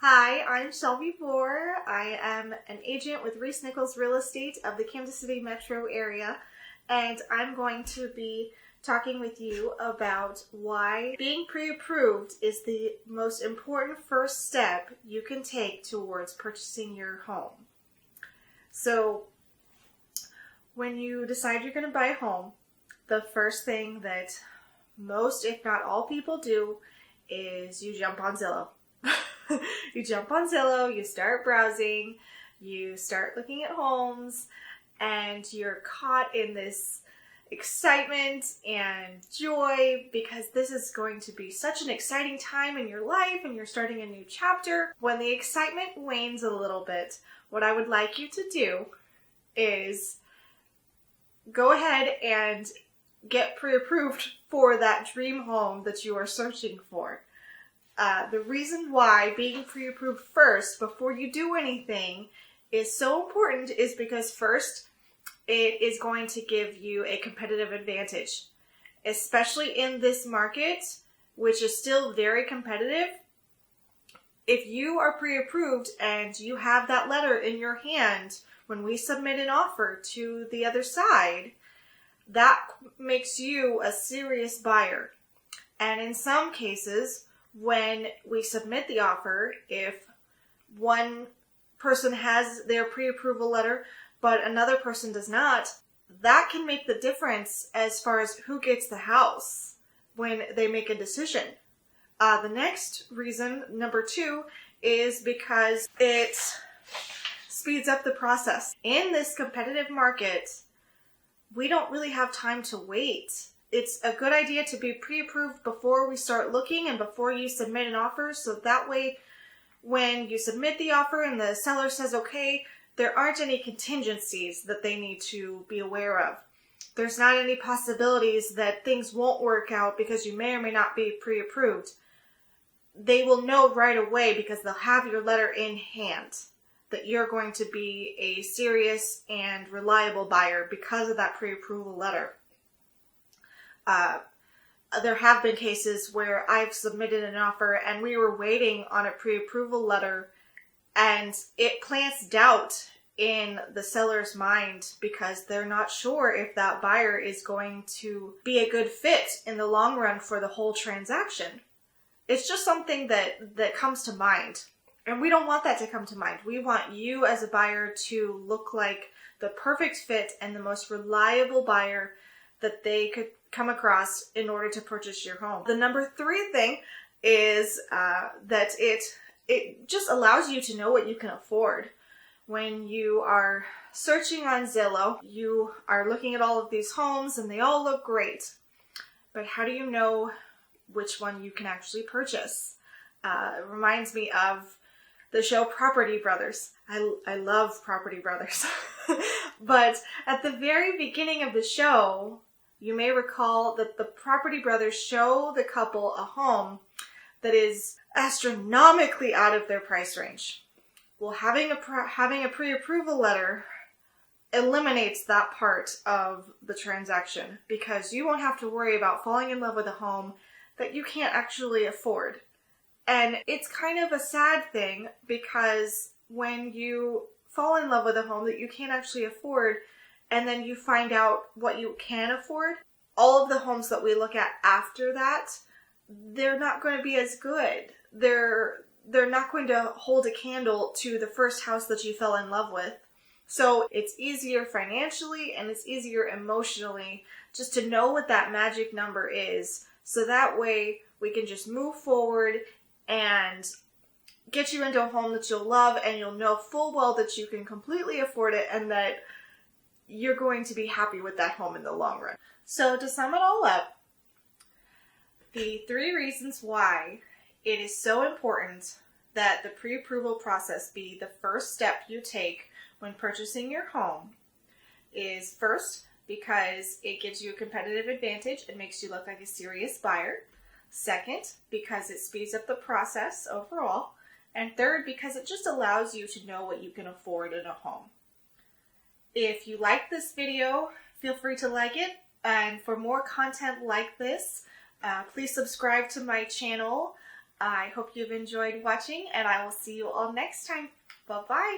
Hi, I'm Shelby Bohr. I am an agent with Reece Nichols Real Estate of the Kansas City metro area, and I'm going to be talking with you about why being pre-approved is the most important first step you can take towards purchasing your home. So, when you decide you're going to buy a home, the first thing that most, if not all people do is you jump on Zillow. You jump on Zillow, you start browsing, you start looking at homes, and you're caught in this excitement and joy because this is going to be such an exciting time in your life and you're starting a new chapter. When the excitement wanes a little bit, what I would like you to do is go ahead and get pre-approved for that dream home that you are searching for. The reason why being pre-approved first before you do anything is so important is because first, it is going to give you a competitive advantage, especially in this market, which is still very competitive. If you are pre-approved and you have that letter in your hand when we submit an offer to the other side, that makes you a serious buyer. And in some cases, when we submit the offer, if one person has their pre-approval letter but another person does not, that can make the difference as far as who gets the house when they make a decision. The next reason, number 2, is because it speeds up the process. In this competitive market, we don't really have time to wait. It's a good idea to be pre-approved before we start looking and before you submit an offer, so that way when you submit the offer and the seller says okay, there aren't any contingencies that they need to be aware of. There's not any possibilities that things won't work out because you may or may not be pre-approved. They will know right away because they'll have your letter in hand that you're going to be a serious and reliable buyer because of that pre-approval letter. There have been cases where I've submitted an offer and we were waiting on a pre-approval letter and it plants doubt in the seller's mind because they're not sure if that buyer is going to be a good fit in the long run for the whole transaction. It's just something that comes to mind. And we don't want that to come to mind. We want you as a buyer to look like the perfect fit and the most reliable buyer that they could come across in order to purchase your home. The number 3 thing is that it just allows you to know what you can afford. When you are searching on Zillow, you are looking at all of these homes and they all look great. But how do you know which one you can actually purchase? It reminds me of the show Property Brothers. I love Property Brothers. But at the very beginning of the show, you may recall that the Property Brothers show the couple a home that is astronomically out of their price range. Well, having a pre-approval letter eliminates that part of the transaction because you won't have to worry about falling in love with a home that you can't actually afford. And it's kind of a sad thing because when you fall in love with a home that you can't actually afford and then you find out what you can afford, all of the homes that we look at after that, they're not going to be as good. They're not going to hold a candle to the first house that you fell in love with. So it's easier financially and it's easier emotionally just to know what that magic number is. So that way we can just move forward and get you into a home that you'll love and you'll know full well that you can completely afford it and that you're going to be happy with that home in the long run. So to sum it all up, the 3 reasons why it is so important that the pre-approval process be the first step you take when purchasing your home is first, because it gives you a competitive advantage and makes you look like a serious buyer. Second, because it speeds up the process overall. And third, because it just allows you to know what you can afford in a home. If you like this video, feel free to like it. And for more content like this, please subscribe to my channel. I hope you've enjoyed watching, and I will see you all next time. Bye-bye.